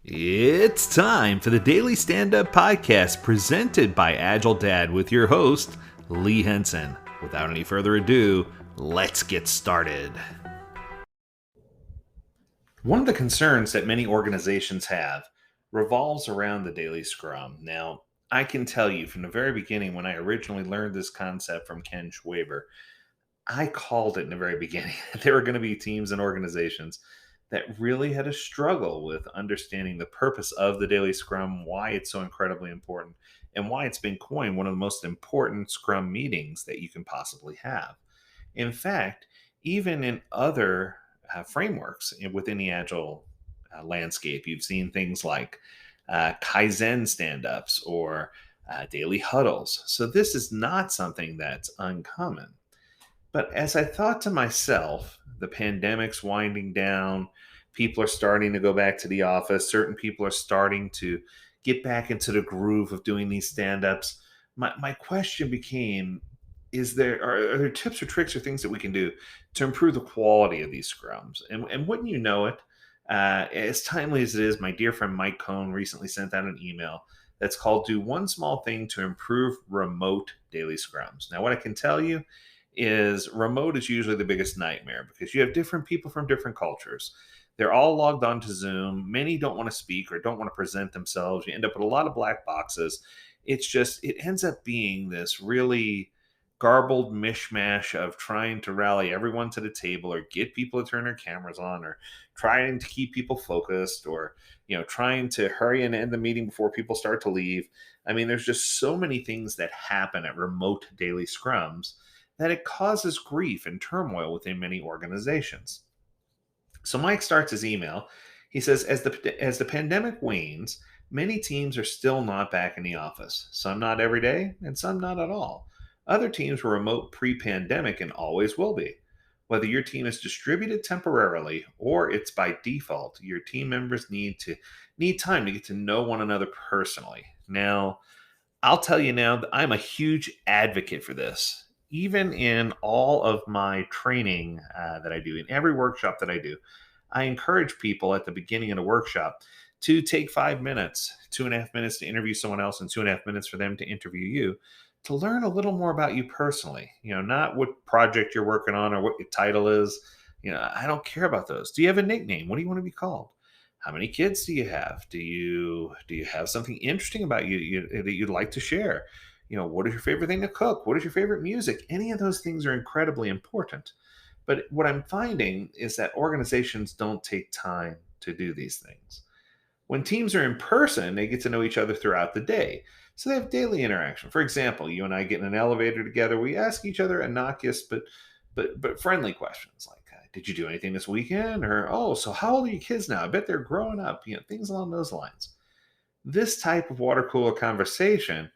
It's time for the Daily Stand Up Podcast presented by Agile Dad with your host, Lee Henson. Without any further ado, let's get started. One of the concerns that many organizations have revolves around the daily scrum. Now, I can tell you from the very beginning when I originally learned this concept from Ken Schwaber, I called it in the very beginning that there were going to be teams and organizations that really had a struggle with understanding the purpose of the daily scrum, why it's so incredibly important, and why it's been coined one of the most important scrum meetings that you can possibly have. In fact, even in other frameworks within the agile landscape, you've seen things like Kaizen stand ups or daily huddles. So, this is not something that's uncommon. But as I thought to myself, the pandemic's winding down, people are starting to go back to the office, certain people are starting to get back into the groove of doing these stand-ups. My question became, are there tips or tricks or things that we can do to improve the quality of these scrums? And wouldn't you know it, as timely as it is, my dear friend Mike Cohn recently sent out an email that's called Do One Small Thing to Improve Remote Daily Scrums. Now, what I can tell you is remote is usually the biggest nightmare because you have different people from different cultures. They're all logged on to Zoom. Many don't want to speak or don't want to present themselves. You end up with a lot of black boxes. It ends up being this really garbled mishmash of trying to rally everyone to the table or get people to turn their cameras on or trying to keep people focused or, trying to hurry and end the meeting before people start to leave. I mean, there's just so many things that happen at remote daily scrums that it causes grief and turmoil within many organizations. So Mike starts his email. He says, as the pandemic wanes, many teams are still not back in the office. Some not every day, and some not at all. Other teams were remote pre-pandemic and always will be. Whether your team is distributed temporarily or it's by default, your team members need time to get to know one another personally. Now, I'll tell you now that I'm a huge advocate for this. Even in all of my training that I do, in every workshop that I do, I encourage people at the beginning of the workshop to take 5 minutes, 2.5 minutes to interview someone else, and 2.5 minutes for them to interview you to learn a little more about you personally. Not what project you're working on or what your title is. I don't care about those. Do you have a nickname? What do you want to be called? How many kids do you have? Do you have something interesting about you that you'd like to share? What is your favorite thing to cook? What is your favorite music? Any of those things are incredibly important. But what I'm finding is that organizations don't take time to do these things. When teams are in person, they get to know each other throughout the day. So they have daily interaction. For example, you and I get in an elevator together. We ask each other innocuous but friendly questions like, "Did you do anything this weekend?" Or, "Oh, so how old are your kids now? I bet they're growing up." Things along those lines. This type of water cooler conversation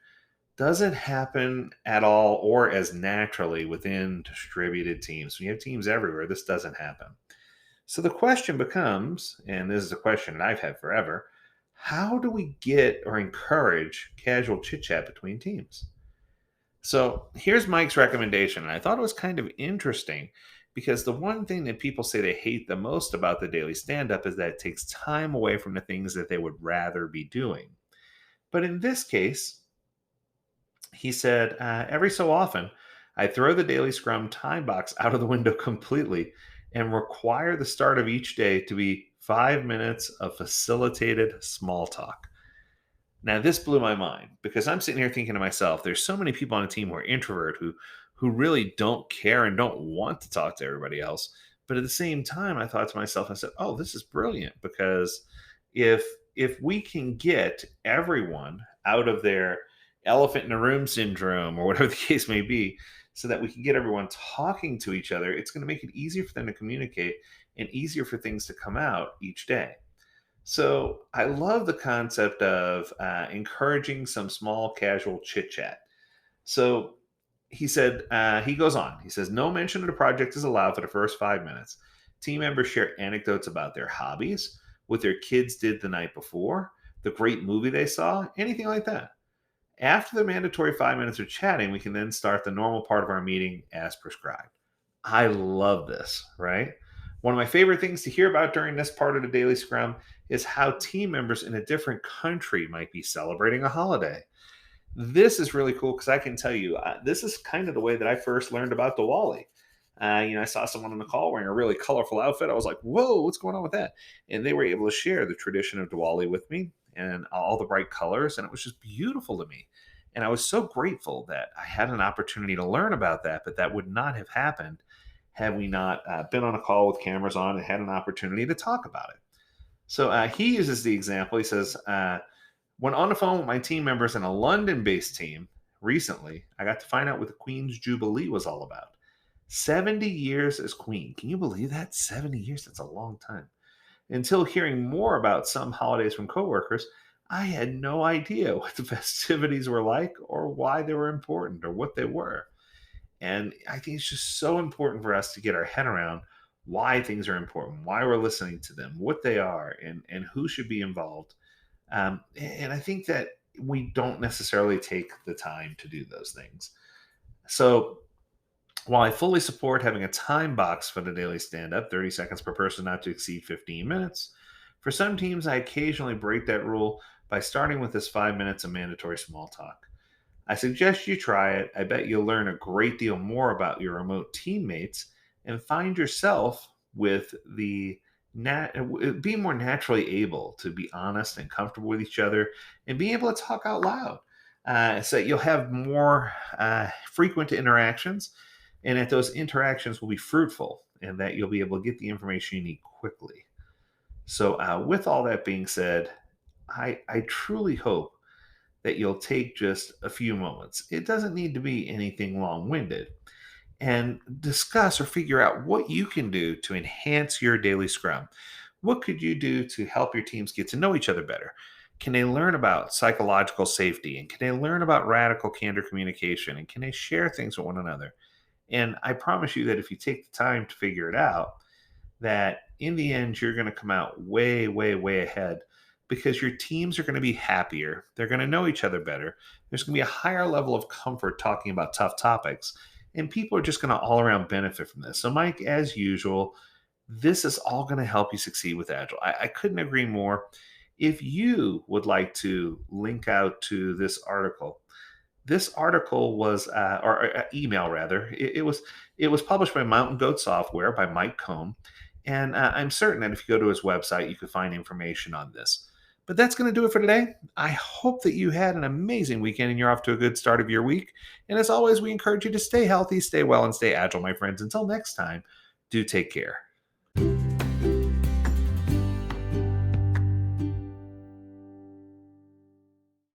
doesn't happen at all or as naturally within distributed teams. When you have teams everywhere, this doesn't happen. So the question becomes, and this is a question that I've had forever, how do we get or encourage casual chit chat between teams? So here's Mike's recommendation. And I thought it was kind of interesting because the one thing that people say they hate the most about the daily stand up is that it takes time away from the things that they would rather be doing. But in this case, he said, every so often, I throw the daily scrum time box out of the window completely and require the start of each day to be 5 minutes of facilitated small talk. Now, this blew my mind because I'm sitting here thinking to myself, there's so many people on a team who are introvert who really don't care and don't want to talk to everybody else. But at the same time, I thought to myself, I said, oh, this is brilliant because if if we can get everyone out of their elephant in the room syndrome or whatever the case may be, so that we can get everyone talking to each other, it's going to make it easier for them to communicate and easier for things to come out each day. So I love the concept of encouraging some small casual chit chat. So he goes on, he says, no mention of the project is allowed for the first 5 minutes. Team members share anecdotes about their hobbies, what their kids did the night before, the great movie they saw, anything like that. After the mandatory 5 minutes of chatting, we can then start the normal part of our meeting as prescribed. I love this, right? One of my favorite things to hear about during this part of the daily scrum is how team members in a different country might be celebrating a holiday. This is really cool because I can tell you, this is kind of the way that I first learned about Diwali. I saw someone on the call wearing a really colorful outfit. I was like, "Whoa, what's going on with that?" And they were able to share the tradition of Diwali with me and all the bright colors, and it was just beautiful to me. And I was so grateful that I had an opportunity to learn about that, but that would not have happened had we not been on a call with cameras on and had an opportunity to talk about it. So he uses the example. He says, when on the phone with my team members in a London based team recently, I got to find out what the Queen's Jubilee was all about. 70 years as Queen. Can you believe that? 70 years? That's a long time. Until hearing more about some holidays from coworkers, I had no idea what the festivities were like or why they were important or what they were. And I think it's just so important for us to get our head around why things are important, why we're listening to them, what they are, and who should be involved. And I think that we don't necessarily take the time to do those things. So while I fully support having a time box for the daily stand up, 30 seconds per person, not to exceed 15 minutes, for some teams, I occasionally break that rule by starting with this 5 minutes of mandatory small talk. I suggest you try it. I bet you'll learn a great deal more about your remote teammates and find yourself with being more naturally able to be honest and comfortable with each other and being able to talk out loud. So you'll have more frequent interactions, and that those interactions will be fruitful, and that you'll be able to get the information you need quickly. So, with all that being said, I truly hope that you'll take just a few moments. It doesn't need to be anything long winded, and discuss or figure out what you can do to enhance your daily scrum. What could you do to help your teams get to know each other better? Can they learn about psychological safety? And can they learn about radical candor communication? And can they share things with one another? And I promise you that if you take the time to figure it out, that in the end, you're going to come out way, way, way ahead because your teams are going to be happier. They're going to know each other better. There's going to be a higher level of comfort talking about tough topics. And people are just going to all around benefit from this. So, Mike, as usual, this is all going to help you succeed with Agile. I couldn't agree more. If you would like to link out to this article was, or email rather, it was published by Mountain Goat Software by Mike Combe, and I'm certain that if you go to his website, you could find information on this. But that's going to do it for today. I hope that you had an amazing weekend and you're off to a good start of your week. And as always, we encourage you to stay healthy, stay well, and stay agile, my friends. Until next time, do take care.